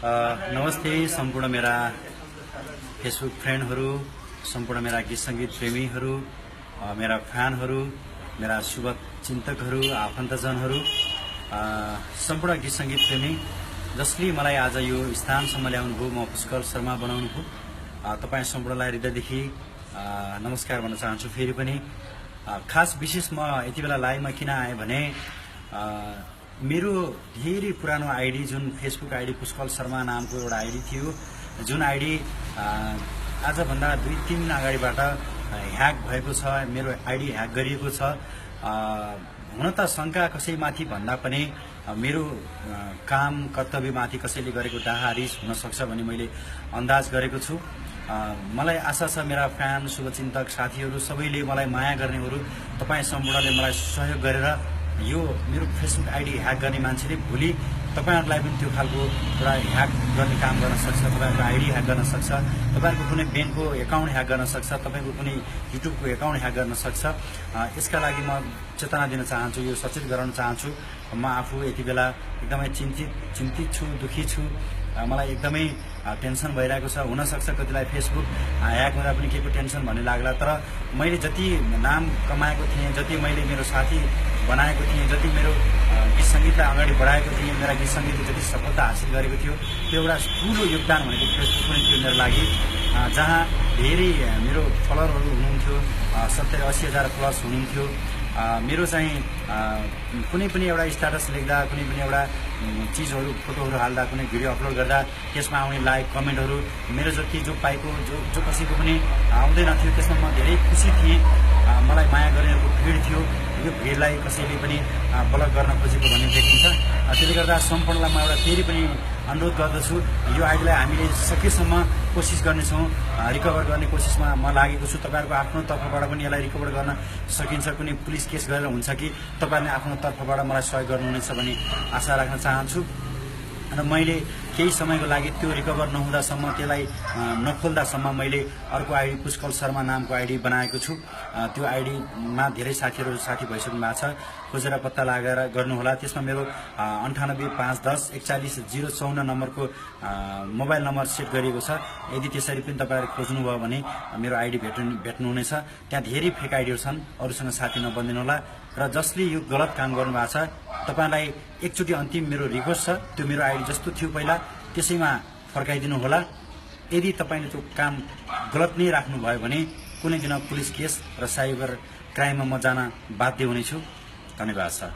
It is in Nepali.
नमस्ते सम्पूर्ण मेरा फेसबुक फ्रेन्डहरू, सम्पूर्ण मेरा गीत संगीत प्रेमीहरू, मेरा फ्यानहरू, मेरा शुभचिन्तकहरू, आफन्तजनहरू, सम्पूर्ण गीत संगीत प्रेमी जसले मलाई आज यो स्थानसम्म ल्याउनुभयो, म पुष्कर शर्मा बनाउनुभयो, तपाईँ सम्पूर्णलाई हृदयदेखि नमस्कार भन्न चाहन्छु। फेरि पनि खास विशेष म यति बेला लाइभमा किन आएँ भने मेरो धेरै पुरानो आइडी जुन फेसबुक आइडी पुष्कर शर्मा नामको एउटा आइडी थियो, जुन आइडी आजभन्दा 2-3 दिन अगाडिबाट ह्याक भएको छ, मेरो आइडी ह्याक गरिएको छ। हुन त शङ्का कसैमाथि भन्दा पनि मेरो काम कर्तव्यमाथि कसैले गरेको डाहारिस हुन सक्छ भन्ने मैले अन्दाज गरेको छु। मलाई आशा छ मेरा फ्यान, शुभचिन्तक साथीहरू सबैले मलाई माया गर्नेहरू तपाईँ सम्पूर्णले मलाई सहयोग गरेर यो मेरो फेसबुक आइडी ह्याक गर्ने मान्छेले भोलि तपाईहरुलाई पनि त्यो खालको एउटा ह्याक गर्ने काम गर्न सक्छ, तपाईहरुको आइडी ह्याक गर्न सक्छ, तपाईहरुको कुनै ब्याङ्कको एकाउन्ट ह्याक गर्न सक्छ, तपाईको कुनै युट्युबको एकाउन्ट ह्याक गर्न सक्छ। यसका लागि म चेतना दिन चाहन्छु, यो सचेत गराउन चाहन्छु। म आफू यति बेला एकदमै चिन्तित छु, दुखी छु, मलाई एकदमै टेन्सन भइरहेको छ। हुनसक्छ कतिलाई फेसबुक ह्याक हुँदा पनि केको टेन्सन भन्ने लाग्ला, तर मैले जति नाम कमाएको थिएँ, जति मैले मेरो साथी बनाएको थिएँ, जति मेरो गीत सङ्गीतलाई अगाडि बढाएको थिएँ, मेरा गीत सङ्गीतले जति सफलता हासिल गरेको थियो, त्यो एउटा ठुलो योगदान भनेको फेसबुक पनि थियो मेरो लागि। जहाँ धेरै मेरो फलोअरहरू हुनुहुन्थ्यो, 70-80 हजार प्लस हुनुहुन्थ्यो। मेरो चाहिँ कुनै पनि एउटा स्ट्याटस लेख्दा, कुनै पनि एउटा चिजहरू फोटोहरू हाल्दा, कुनै भिडियो अपलोड गर्दा त्यसमा आउने लाइक कमेन्टहरू मेरो जति जो पाएको जो कसैको पनि आउँदैन थियो, त्यसमा म धेरै खुसी थिएँ। मलाई माया गर्नेहरूको भिड थियो, यो भिडलाई कसैले पनि ब्लक गर्न खोजेको भन्ने देखिन्छ। त्यसले गर्दा सम्पूर्णलाई म एउटा फेरि पनि अनुरोध गर्दछु, यो आइडीलाई हामीले सकेसम्म कोसिस गर्नेछौँ, रिकभर गर्ने कोसिसमा म लागेको छु। तपाईहरुको आफ्नो तर्फबाट पनि यसलाई रिकभर गर्न सकिन्छ, कुनै पुलिस केस गरेर हुन्छ कि तपाईहरुले आफ्नो तर्फबाट मलाई सहयोग गर्नुहुनेछ भन्ने आशा राख्न चाहन्छु। र मैले केही समयको लागि त्यो रिकभर नहुँदासम्म, त्यसलाई नखोल्दासम्म मैले अर्को आइडी पुष्कर शर्मा नामको आइडी बनाएको छु। त्यो आइडीमा धेरै साथीहरू साथी भइसक्नु भएको छ, खोजेर पत्ता लगाएर गर्नुहोला। त्यसमा मेरो 9851104154 नम्बरको मोबाइल नम्बर सेट गरिएको छ। यदि त्यसरी पनि तपाईँहरू खोज्नुभयो भने मेरो आइडी भेट्नुहुनेछ। त्यहाँ धेरै फेक आइडीहरू छन्, अरूसँग साथी नबनिदिनु होला। र जसले यो गलत काम गर्नुभएको छ, तपाईँलाई एकचोटि अन्तिम मेरो रिक्वेस्ट छ, त्यो मेरो आइडी जस्तो थियो पहिला त्यसैमा फर्काइदिनु होला। यदि तपाईँले त्यो काम गलत नै राख्नुभयो भने कुनै दिन पुलिस केस र साइबर क्राइममा म जान बाध्य हुनेछु। धन्यवाद सर।